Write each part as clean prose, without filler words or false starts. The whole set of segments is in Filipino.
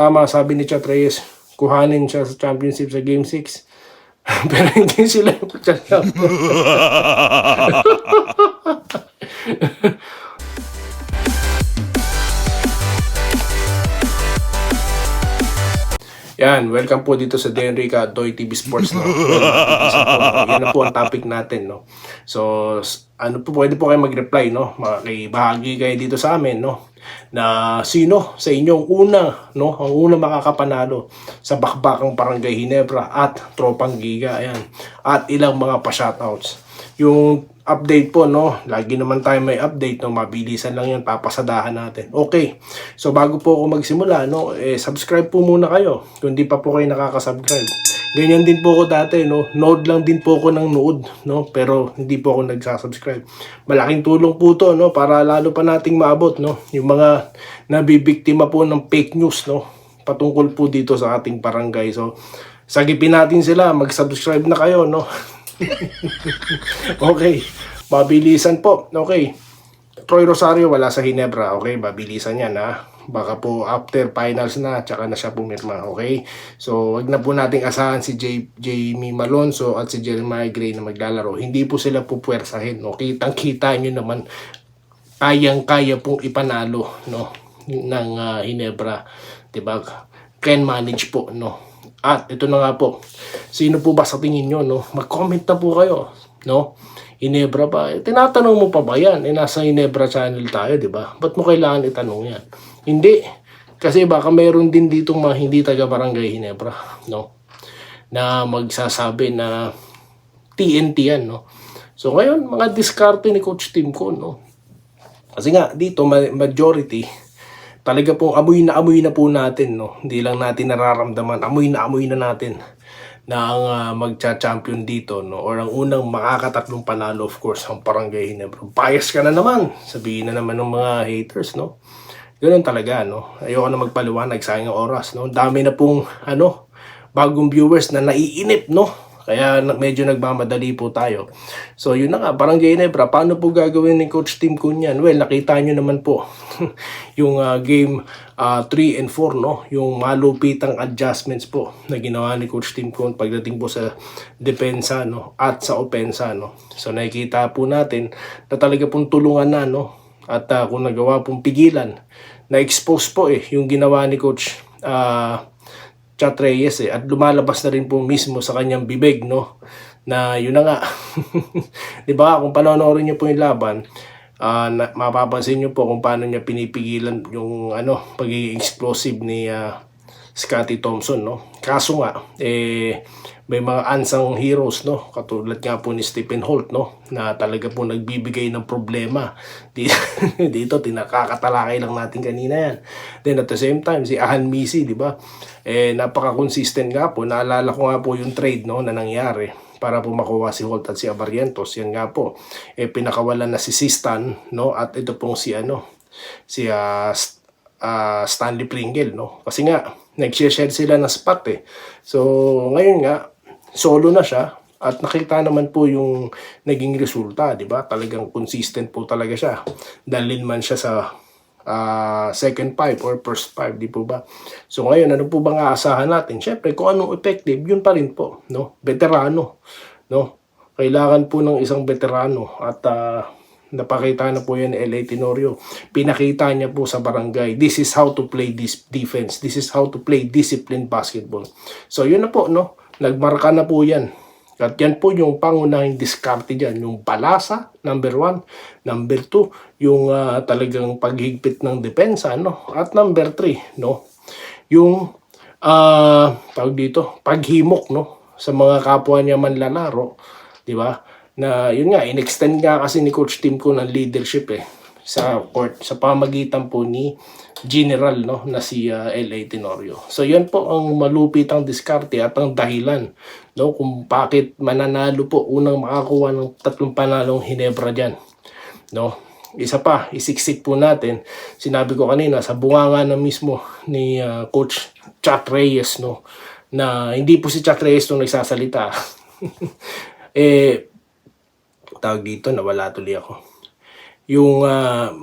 Tama, sabi ni Chat Reyes, kuhanin siya sa championship sa Game 6. Pero hindi sila yung champion. Yan, welcome po dito sa Denrica Toy TV Sports, no? Yan na po ang topic natin, no? So, ano po, pwede po kayo mag-reply, no? Makakibahagi kayo dito sa amin, no? Na sino sa inyong una, no? Ang una makakapanalo sa bakbakang Barangay Ginebra at Tropang Giga, ayan. At ilang mga pa-shoutouts. Yung update po, no? Lagi naman tayo may update, no? Mabilisan lang yan, papasadahan natin. Okay. So, bago po ako magsimula, no? Subscribe po muna kayo kung di pa po kayo nakaka-subscribe. Ganyan din po ako dati, no? Nood lang din po ako ng nood, no? Pero hindi po ako nagsasubscribe. Malaking tulong po to, no? Para lalo pa nating maabot, no? Yung mga nabibiktima po ng fake news, no? Patungkol po dito sa ating barangay. So, sagipin natin sila. Mag-subscribe na kayo, no? Okay, mabilisan po. Okay, Troy Rosario wala sa Ginebra. Okay, mabilisan yan, ha. Baka po after finals na, tsaka na siya pumirma. Okay, so wag na po nating asahan si Jamie Malonzo at si Jeremiah Gray na maglalaro. Hindi po sila pupwersahin, no? Kitang-kita nyo naman, kayang-kaya pong ipanalo, no, ng Ginebra, diba? Can manage po, no. At ito na nga po, sino po ba sa tingin nyo, no? Mag-comment na po kayo, no? Ginebra ba? Tinatanong mo pa ba yan? Nasa Ginebra channel tayo, di ba? Ba't mo kailangan itanong yan? Hindi. Kasi baka mayroon din dito mga hindi taga-barangay Ginebra, no? Na magsasabi na TNT yan, no? So ngayon, mga diskarte ni Coach Tim ko, no? Kasi nga, dito, majority, talaga pong amoy na po natin, no? Hindi lang natin nararamdaman, amoy na natin na ang magcha-champion dito, no? Or ang unang makakatatlong panalo, of course, ang Barangay Ginebra. Bias ka na naman, sabihin na naman ng mga haters, no? Ganun talaga, no? Ayoko na magpaliwanag, sayang ang oras, no? Dami na pong, bagong viewers na naiinip, no? Kaya medyo nagmamadali po tayo. So yun na nga, Barangay Ginebra, paano po gagawin ni Coach Tim Kun yan? Well, nakita nyo naman po yung game 3 and 4, no? Yung malupitang adjustments po na ginawa ni Coach Tim Kun pagdating po sa depensa, no? At sa opensa, no? So nakikita po natin na talaga pong tulungan na, no? At kung nagawa pong pigilan, na-expose po yung ginawa ni Coach Chat Reyes, at lumalabas na rin po mismo sa kanyang bibig, no, na yun na nga. Di ba, kung panonoorin niyo po yung laban, mapapansin niyo po kung paano niya pinipigilan yung pagiging explosive ni Scotty Thompson, no. Kaso nga may mga unsung heroes, no, katulad nga po ni Stephen Holt, no, na talaga po nagbibigay ng problema dito. Tinakakatalakay lang natin kanina yan. Then at the same time, si Ahan Misi, di ba, napaka-consistent nga po. Naalala ko nga po yung trade, no, na nangyari para po makuha si Holt at si Abarrientos. Yan nga po, pinakawalan na si Sistan, no, at ito pong si Stanley Pringle, no, kasi nga nag-share sila ng spot So ngayon nga solo na siya, at nakita naman po yung naging resulta, di ba? Talagang consistent po talaga siya. Dalhin man siya sa second five or first five, di po ba? So ngayon, ano po bang aasahan natin? Syempre, kung anong effective, yun pa rin po, no? Veterano, no? Kailangan po ng isang veterano, at napakita na po yan ni L.A. Tenorio. Pinakita niya po sa barangay, this is how to play this defense. This is how to play disciplined basketball. So yun na po, no? Nagmarka na po yan. At yan po yung pangunahing diskarte dyan. Yung palasa, number 1. Number 2, yung talagang paghigpit ng depensa, no? At number 3, no? Yung tawag dito, paghimok, no? Sa mga kapwa niya manlalaro, di ba? Na yun nga, in-extend nga kasi ni Coach Tim ko ng leadership sa court, sa pamagitan po ni General, no, na si L.A. Tenorio. So yan po ang malupit ang diskarte at ang dahilan, no, kung bakit mananalo po, unang makakuha ng 3 panalong Ginebra dyan, no. Isa pa, isiksik po natin, sinabi ko kanina, sa bunganga na mismo ni Coach Chat Reyes, no, na hindi po si Chat Reyes nung nagsasalita. Tawag dito, nawala tuloy ako. Yung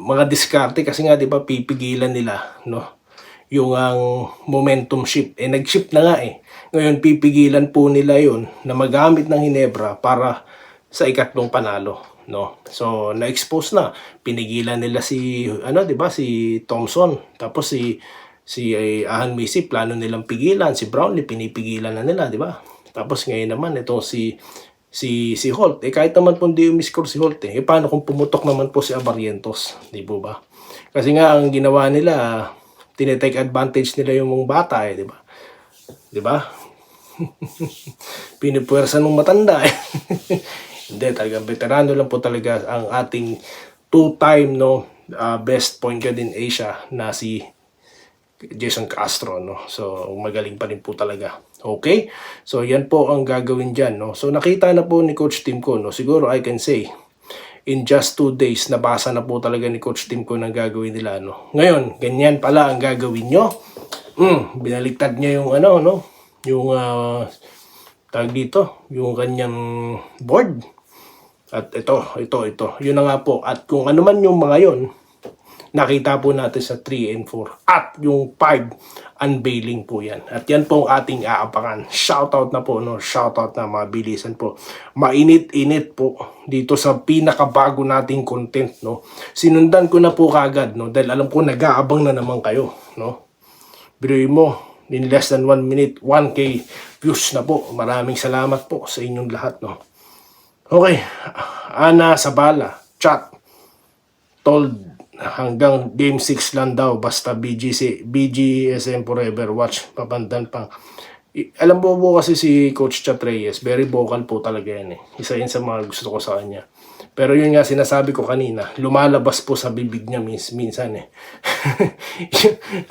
mga diskarte, kasi nga 'di ba pipigilan nila, no, yung ang momentum shift. Nag-shift na nga eh. Ngayon, pipigilan po nila yun na magamit ng Hinebra para sa ikatlong panalo. No? So, na-expose na. Pinigilan nila si, di ba, si Thompson. Tapos si Ahan Misi, plano nilang pigilan. Si Brownlee, pinipigilan na nila, di ba? Tapos ngayon naman, ito si Holt. Kahit naman po hindi umiscore si Holt paano kung pumutok naman po si Abarrientos? Di po ba? Kasi nga, ang ginawa nila, tinetake advantage nila yung mga bata di ba? Di ba? Pinipwersa ng matanda Hindi, talagang veterano lang po talaga ang ating two-time best point guard in Asia na si Jason Castro, no? So, magaling pa rin po talaga. Okay? So, yan po ang gagawin dyan, no? So, nakita na po ni Coach Tim ko, no? Siguro I can say, in just 2 days, nabasa na po talaga ni Coach Tim ko ng gagawin nila, no? Ngayon, ganyan pala ang gagawin nyo. Binaliktad niya yung yung tag dito, yung kanyang board. At ito. Yun na nga po. At kung ano man yung mga yon, nakita po natin sa 3 and 4. At yung 5, unveiling po yan. At yan po ang ating aapakan. Shoutout na po, no? Shoutout na, mabilisan po. Mainit-init po dito sa pinakabago nating content, no? Sinundan ko na po kagad, no? Dahil alam ko nag-aabang na naman kayo, no? Biruin mo, in less than 1 minute, 1K views na po. Maraming salamat po sa inyong lahat, no? Okay, Ana Sabala, chat, told hanggang game 6 lang daw, basta BGSM forever, watch, papandan pang. Alam mo po kasi si Coach Chat Reyes, very vocal po talaga yan Isa yun sa mga gusto ko sa kanya. Pero yun nga sinasabi ko kanina, lumalabas po sa bibig niya minsan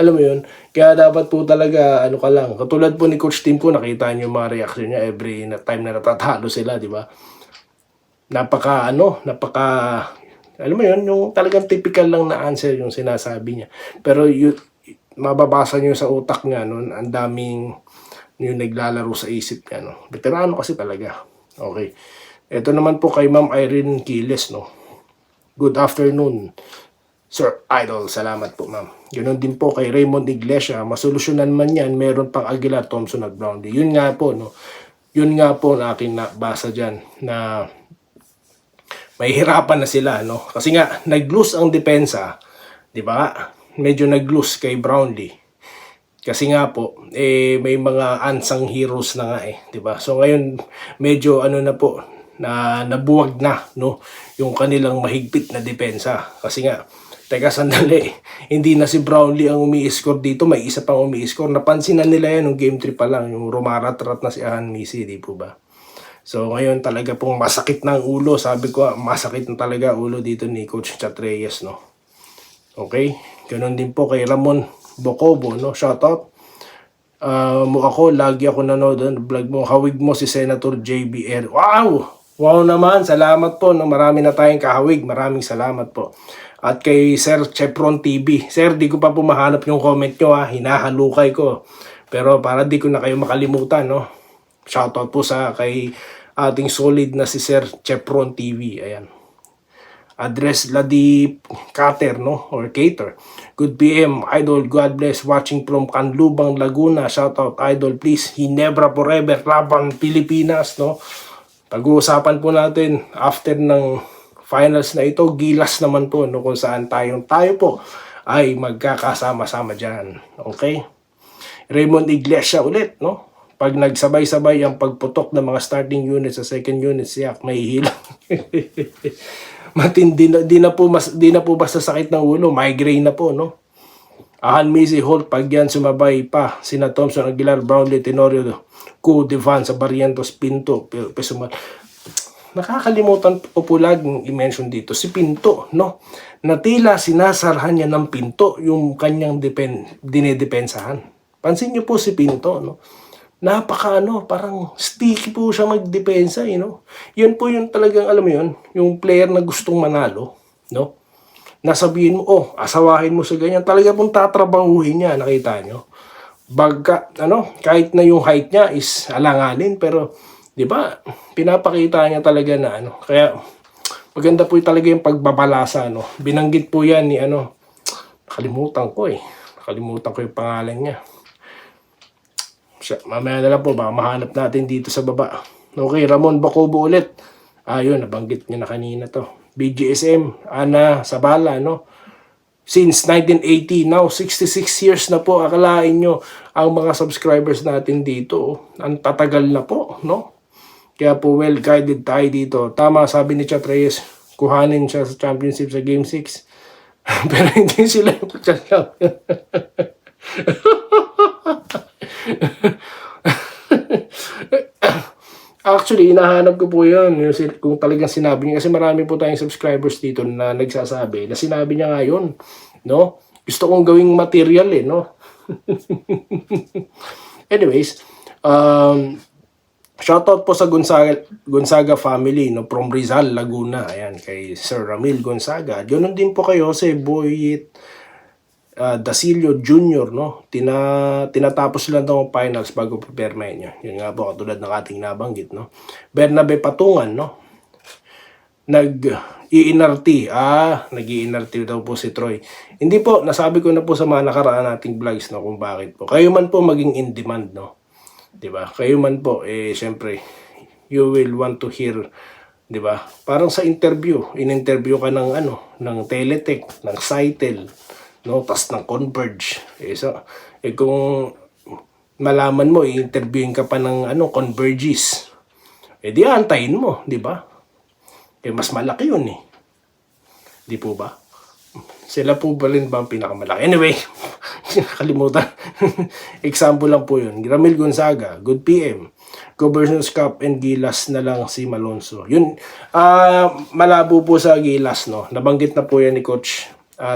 Alam mo yun? Kaya dapat po talaga, ka lang. Katulad po ni Coach Tim ko, nakita niyo yung mga reaction niya every time na natatalo sila, di ba? Napaka, alam mo yun, yung talagang typical lang na answer yung sinasabi niya. Pero mababasa niyo sa utak niya, ang daming yung naglalaro sa isip niya. Veterano kasi talaga. Okay. Ito naman po kay Ma'am Irene Quiles, Good afternoon, Sir Idol. Salamat po, ma'am. Ganoon din po kay Raymond Iglesia. Masolusyonan man yan, meron pang Aguilar, Thompson at Brownlee. Yun nga po, Yun nga po na aking nabasa dyan na may hirapan na sila, Kasi nga, nag-lose ang depensa, di ba? Medyo nag-lose kay Brownlee. Kasi nga po, may mga unsung heroes na nga di ba? So ngayon, medyo na po, na nabuwag na, yung kanilang mahigpit na depensa. Kasi nga, teka sandali, hindi na si Brownlee ang umi-score dito, may isa pang umi-score. Napansin na nila yan ng game 3 pa lang, yung rumarat-rat na si Ahan Misi, di po ba? So ngayon talaga pong masakit ng ulo. Sabi ko, masakit na talaga ulo dito ni Coach Chat Reyes, Okay? Ganun din po kay Ramon Bocobo, Shoutout. Ako, lagi ako nanood ng vlog mo. Hawig mo si Senator JBR. Wow! Wow naman, salamat po. Marami na tayong kahawig. Maraming salamat po. At kay Sir Chepron TV. Sir, di ko pa po mahanap yung comment nyo hinahalukay ko. Pero para di ko na kayo makalimutan, Shoutout po sa kay ating solid na si Sir Chepron TV. Ayan. Address Ladi Cater, or Cater. Good PM, Idol. God bless. Watching from Canlubang, Laguna. Shoutout, Idol. Please, Hinebra forever. Laban Pilipinas, Pag-uusapan po natin after ng finals na ito, gilas naman po, kung saan tayo po ay magkakasama-sama dyan. Okay? Raymond Iglesia ulit, Pag nagsabay-sabay ang pagputok ng mga starting units sa second unit, siyak may hilang. Matindi na, di na po basta sakit ng ulo, migraine na po, Ahan Misi, Holt, pag yan sumabay pa, sina Thompson, Aguilar, Brownlee, Tenorio, Ku, Devan, Barrientos, Pinto, Pesumal. Nakakalimutan po po laging i-mention dito si Pinto, na tila sinasarhan niya ng Pinto yung kanyang dinedepensahan. Pansin niyo po si Pinto, napaka parang sticky po siya magdepensa Yun po yung talagang alam mo yun, yung player na gustong manalo, Nasabihin mo, asawahin mo sa ganyan, talaga pong tatrabahuhin niya, nakita nyo. Kahit na yung height niya is alanganin, pero di ba, pinapakita niya talaga na kaya maganda po talaga yung pagbabalasa, Binanggit po yan ni nakalimutan ko Kalimutan ko yung pangalan niya. Mamaya na lang po, baka mahanap natin dito sa baba. Okay, Ramon Bacobo ulit. Yun, nabanggit niya na kanina to. BGSM, Ana Sabala, no? Since 1980, now 66 years na po. Akalain nyo, ang mga subscribers natin dito, ang tatagal na po, no? Kaya po, well guided tayo dito. Tama, sabi ni Chat Reyes, kuhanin siya sa championship sa Game 6. Pero hindi sila yung champion. Actually, hinahanap ko po yun. Kung talagang sinabi niya. Kasi marami po tayong subscribers dito na nagsasabi na sinabi niya nga yun. No? Gusto kong gawing material no? Anyways, shoutout po sa Gonzaga family, no? From Rizal, Laguna. Ayan, kay Sir Ramil Gonzaga. Ganoon din po kayo sa Boyit Dasilio Jr., no? Tinatapos sila ng finals bago puperma nyo. Yun nga po, katulad ng ating nabanggit, no? Bernabe Patungan, no? Nag-iinarti. Nag-iinarti daw po si Troy. Hindi po, nasabi ko na po sa mga nakaraan nating vlogs, no? Kung bakit po. Kayo man po maging in demand, no? Diba? Kayo man po, syempre, you will want to hear, diba? Parang sa interview, in-interview ka ng ng Teletech, ng Cytel, no, tas ng Converge. Kung malaman mo, i-interviewin ka pa ng Converges, di antayin mo, di ba? Mas malaki yun Di po ba? Sila po ba rin ba ang pinakamalaki? Anyway, nakalimutan. Example lang po yun. Ramil Gonzaga, good PM. Governor's Cup and Gilas na lang si Malonzo. Yun, malabo po sa Gilas, no? Nabanggit na po yan ni Coach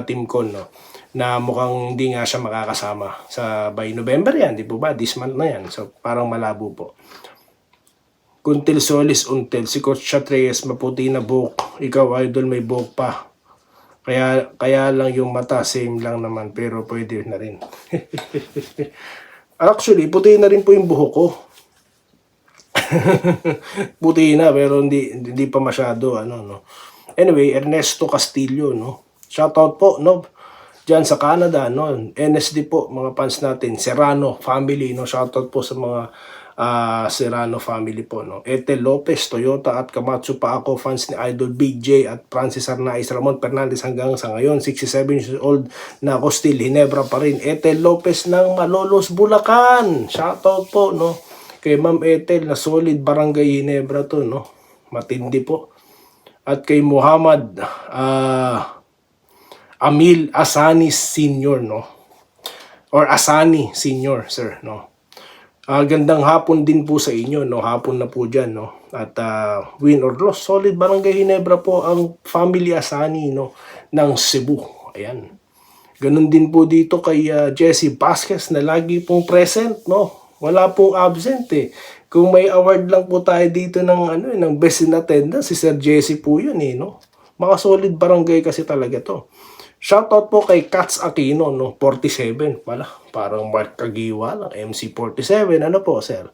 Tim Con, no? Na mukhang hindi nga siya makakasama sa by November yan, di po ba? This month na yan. So, parang malabo po. Kuntil Solis Until, si Coach Chat Reyes, maputi na buhok. Ikaw, idol, may buhok pa. Kaya lang yung mata, same lang naman, pero pwede na rin. Actually, puti na rin po yung buhok ko. Puti na, pero hindi pa masyado, no. Anyway, Ernesto Castillo, no. Shoutout po, no. Diyan sa Canada, no. NSD po, mga fans natin. Serrano family, no. Shoutout po sa mga Serrano family po, no. Ethel Lopez, Toyota at Kamatsu pa ako, fans ni Idol Big J at Francis Arnaiz, Ramon Fernandez hanggang sa ngayon, 67 years old na ako, still Hinebra pa rin. Ethel Lopez ng Malolos, Bulacan. Shoutout po, no. Kay Ma'am Ethel na solid barangay Hinebra to, no. Matindi po. At kay Muhammad Amil Asani Senior, no. Or Asani Senior, sir, no. Gandang hapon din po sa inyo, no. Hapon na po dyan, no. At win or loss, solid barangay Hinebra po ang family Asani, no, ng Cebu. Ayan. Ganun din po dito kay Jesse Vasquez na lagi pong present, no. Wala pong absent Kung may award lang po tayo dito ng ng best in attendance, si Sir Jesse po yun no. Mga solid barangay kasi talaga to. Shoutout po kay Katz Aquino, no, 47 pala. Parang Mark Kagiwa lang, MC47. Ano po, sir?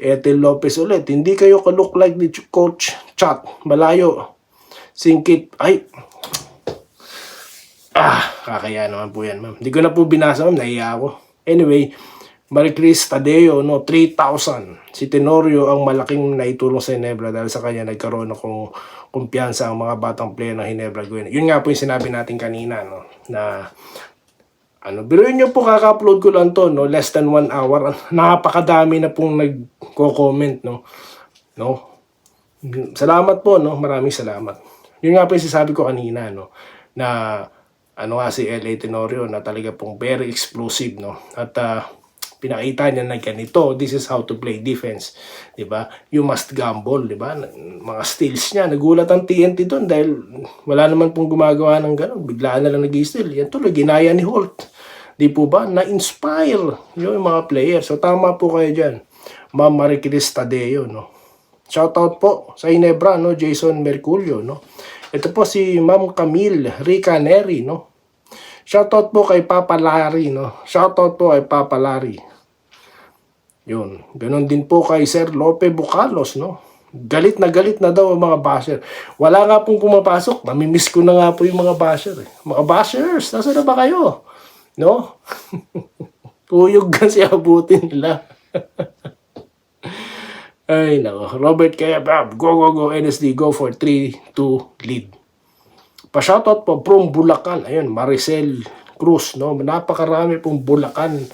Ethel Lopez ulit. Hindi kayo ka-look like ni Coach Chat. Malayo. Singkit. Ay. Kakaya naman po yan, ma'am. Hindi ko na po binasa, ma'am. Nahiya ako. Anyway, Maricris Tadeo, no, 3,000. Si Tenorio ang malaking naitulong sa Hinebra dahil sa kanya nagkaroon akong kumpiyansa ang mga batang player ng Hinebra. Yun nga po yung sinabi natin kanina, no, na biruin nyo po, kaka-upload ko lang to, no, less than 1 hour. Napakadami na pong nagko-comment, no. Salamat po, no, maraming salamat. Yun nga po yung sinasabi ko kanina, no, na si L.A. Tenorio na talaga pong very explosive, no, at pinakita niya na ganito, this is how to play defense, di ba? You must gamble, di ba? Mga steals niya, nagulat ang TNT doon dahil wala naman pong gumagawa ng gano'n, biglaan na lang nag-steal. Yan tuloy, ginaya ni Holt, di po ba? Na-inspire yung mga players. So tama po kayo dyan, Ma'am Maricris Tadeo, no? Shoutout po sa Hinebra, no, Jason Merculio, no? Ito po si Ma'am Camille Ricaneri, no? Shoutout po kay Papa Larry, no? Shoutout po kay Papa Larry. Yun. Ganon din po kay Sir Lope Bucalos, no? Galit na daw ang mga basher. Wala nga pong pumapasok. Namimiss ko na nga po yung mga basher. Mga bashers, nasa na ba kayo? No? Uyog kasi abutin nila. Ay, nako. Robert kaya, go, NSD, go for 3-2 lead. Pa-shoutout po from Bulacan. Ayun, Maricel Cruz, no? Napakarami pong Bulakenyang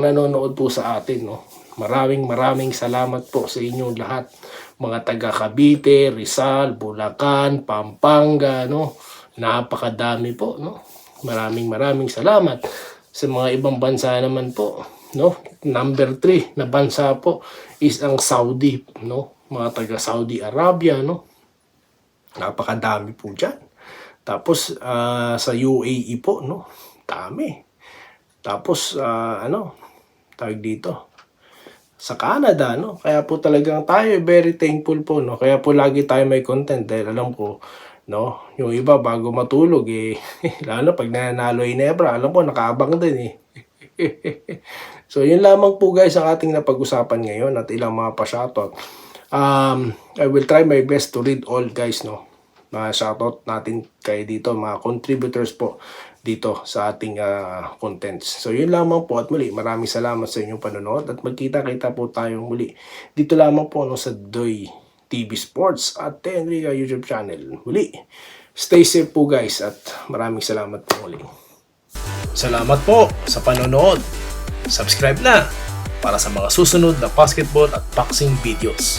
nanonood po sa atin, no? Maraming salamat po sa inyong lahat. Mga taga Cavite, Rizal, Bulacan, Pampanga, no? Napakadami po, no? Maraming salamat. Sa mga ibang bansa naman po, no? Number 3 na bansa po is ang Saudi, no? Mga taga Saudi Arabia, no? Napakadami po dyan. Tapos sa UAE po, no? Dami. Tapos tawag dito, sa Canada, no? Kaya po talagang tayo very thankful po, no? Kaya po lagi tayo may content dahil alam ko, no? Yung iba bago matulog lalo pag nanalo yung Nebra, alam ko nakaabang din So yun lamang po guys ang ating napag-usapan ngayon at ilang mga pa-shoutout. I will try my best to read all guys, no? Mga shoutout natin kayo dito, mga contributors po dito sa ating contents. So yun lamang po at muli maraming salamat sa inyong panonood at magkita-kita po tayong muli dito lamang po sa Doy TV Sports at Tenriga YouTube channel. Muli, stay safe po guys at maraming salamat po muli. Salamat po sa panonood. Subscribe na para sa mga susunod na basketball at boxing videos.